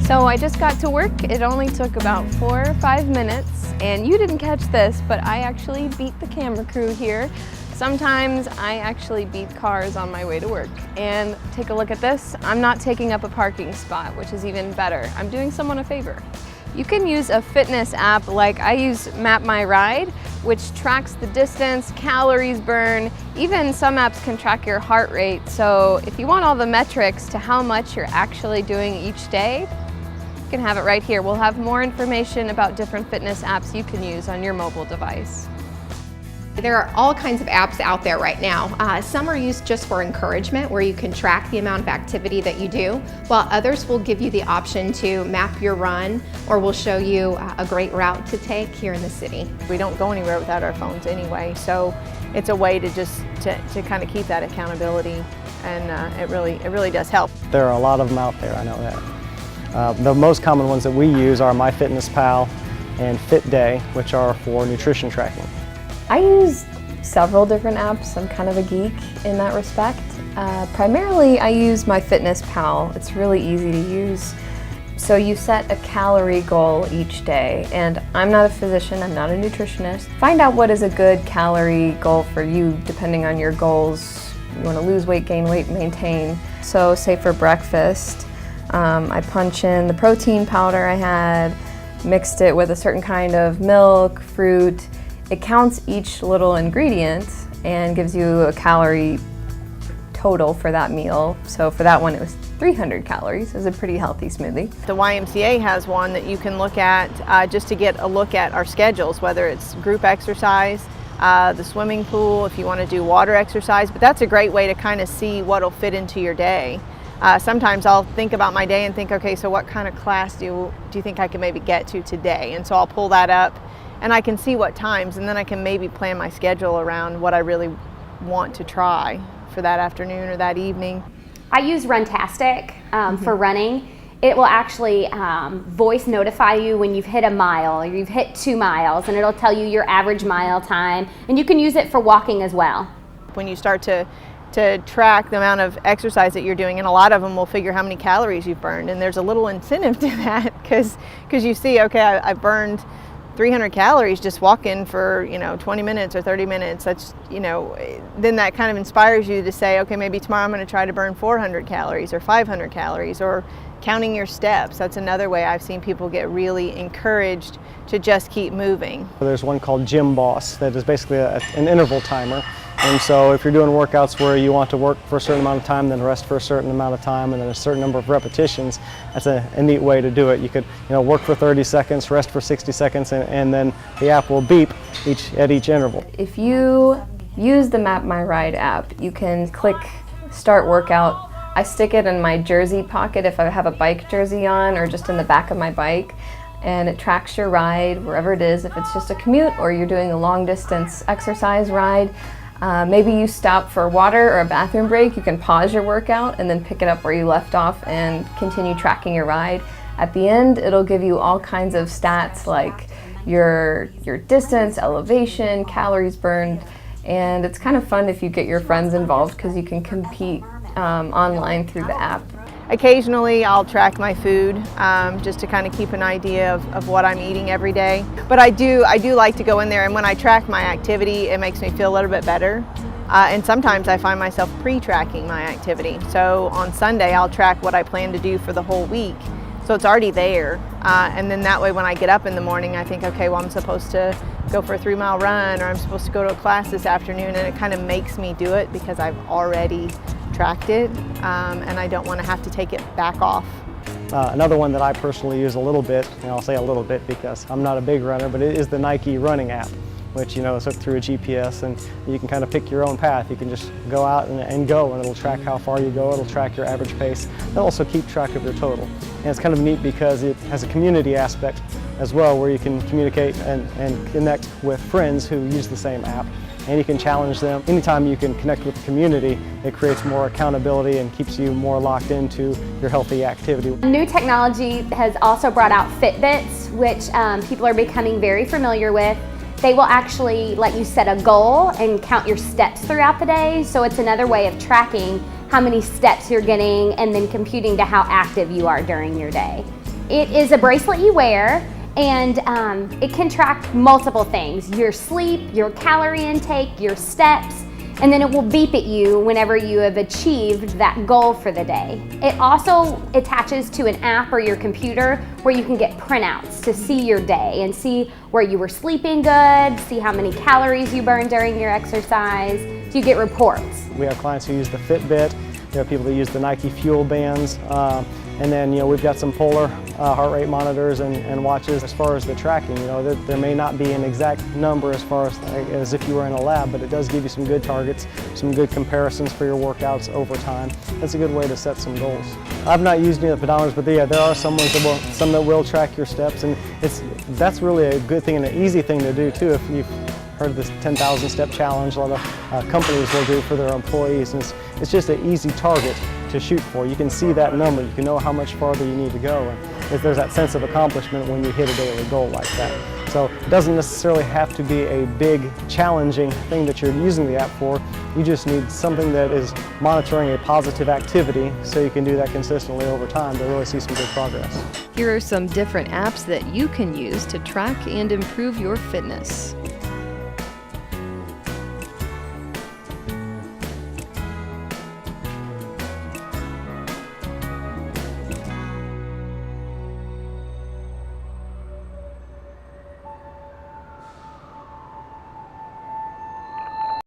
So I just got to work. It only took about 4 or 5 minutes, and you didn't catch this, but I actually beat the camera crew here. Sometimes I actually beat cars on my way to work. And take a look at this. I'm not taking up a parking spot, which is even better. I'm doing someone a favor. You can use a fitness app like I use Map My Ride, which tracks the distance, calories burned, even some apps can track your heart rate. So if you want all the metrics to how much you're actually doing each day, you can have it right here. We'll have more information about different fitness apps you can use on your mobile device. There are all kinds of apps out there right now. Some are used just for encouragement, where you can track the amount of activity that you do, while others will give you the option to map your run or will show you a great route to take here in the city. We don't go anywhere without our phones anyway, so it's a way to just to kind of keep that accountability, and it really does help. There are a lot of them out there, I know that. The most common ones that we use are MyFitnessPal and FitDay, which are for nutrition tracking. I use several different apps. I'm kind of a geek in that respect. Primarily, I use MyFitnessPal. It's really easy to use. So you set a calorie goal each day, and I'm not a physician, I'm not a nutritionist. Find out what is a good calorie goal for you depending on your goals. You want to lose weight, gain weight, maintain. So say for breakfast, I punch in the protein powder I had, mixed it with a certain kind of milk, fruit. It counts each little ingredient and gives you a calorie total for that meal. So for that one, it was 300 calories. It was a pretty healthy smoothie. The YMCA has one that you can look at just to get a look at our schedules, whether it's group exercise, the swimming pool, if you want to do water exercise. But that's a great way to kind of see what'll fit into your day. Sometimes I'll think about my day and think, okay, so what kind of class do you think I can maybe get to today? And so I'll pull that up, and I can see what times, and then I can maybe plan my schedule around what I really want to try for that afternoon or that evening. I use Runtastic for running. It will actually voice notify you when you've hit a mile or you've hit 2 miles, and it'll tell you your average mile time, and you can use it for walking as well. When you start to track the amount of exercise that you're doing, and a lot of them will figure how many calories you've burned, and there's a little incentive to that because you see, okay, I burned 300 calories just walking for 20 minutes or 30 minutes. That's then that kind of inspires you to say, okay, maybe tomorrow I'm going to try to burn 400 calories or 500 calories, or counting your steps. That's another way I've seen people get really encouraged to just keep moving. There's one called Gym Boss that is basically an interval timer. And so if you're doing workouts where you want to work for a certain amount of time, then rest for a certain amount of time, and then a certain number of repetitions, that's a neat way to do it. You could work for 30 seconds, rest for 60 seconds, and then the app will beep at each interval. If you use the Map My Ride app, you can click Start Workout. I stick it in my jersey pocket if I have a bike jersey on, or just in the back of my bike, and it tracks your ride wherever it is. If it's just a commute or you're doing a long distance exercise ride, maybe you stop for water or a bathroom break, you can pause your workout and then pick it up where you left off and continue tracking your ride. At the end, it'll give you all kinds of stats like your distance, elevation, calories burned, and it's kind of fun if you get your friends involved because you can compete online through the app. Occasionally I'll track my food just to kind of keep an idea of what I'm eating every day. But I do like to go in there, and when I track my activity, it makes me feel a little bit better. And sometimes I find myself pre-tracking my activity. So on Sunday I'll track what I plan to do for the whole week. So it's already there. And then that way when I get up in the morning, I think, okay, well, I'm supposed to go for a 3-mile run, or I'm supposed to go to a class this afternoon, and it kind of makes me do it because I've already tracked it, and I don't want to have to take it back off. Another one that I personally use a little bit, and I'll say a little bit because I'm not a big runner, but it is the Nike running app, which is hooked through a GPS, and you can kind of pick your own path. You can just go out and go, and it'll track how far you go, it'll track your average pace, it'll also keep track of your total. And it's kind of neat because it has a community aspect as well, where you can communicate and connect with friends who use the same app. And you can challenge them. Anytime you can connect with the community, it creates more accountability and keeps you more locked into your healthy activity. New technology has also brought out Fitbits, which people are becoming very familiar with. They will actually let you set a goal and count your steps throughout the day. So it's another way of tracking how many steps you're getting and then computing to how active you are during your day. It is a bracelet you wear, and it can track multiple things: your sleep, your calorie intake, your steps, and then it will beep at you whenever you have achieved that goal for the day. It also attaches to an app or your computer where you can get printouts to see your day and see where you were sleeping good, see how many calories you burned during your exercise. So you get reports. We have clients who use the Fitbit, we have people that use the Nike Fuel Bands, and then we've got some polar heart rate monitors and watches. As far as the tracking, there may not be an exact number as far as if you were in a lab, but it does give you some good targets, some good comparisons for your workouts over time. That's a good way to set some goals. I've not used any of the pedometers, but yeah, there are some that will track your steps, and that's really a good thing and an easy thing to do too. If you've heard of this 10,000 step challenge, a lot of companies will do for their employees, and it's just an easy target to shoot for. You can see that number, you can know how much farther you need to go, and there's that sense of accomplishment when you hit a daily goal like that. So it doesn't necessarily have to be a big, challenging thing that you're using the app for. You just need something that is monitoring a positive activity so you can do that consistently over time to really see some good progress. Here are some different apps that you can use to track and improve your fitness.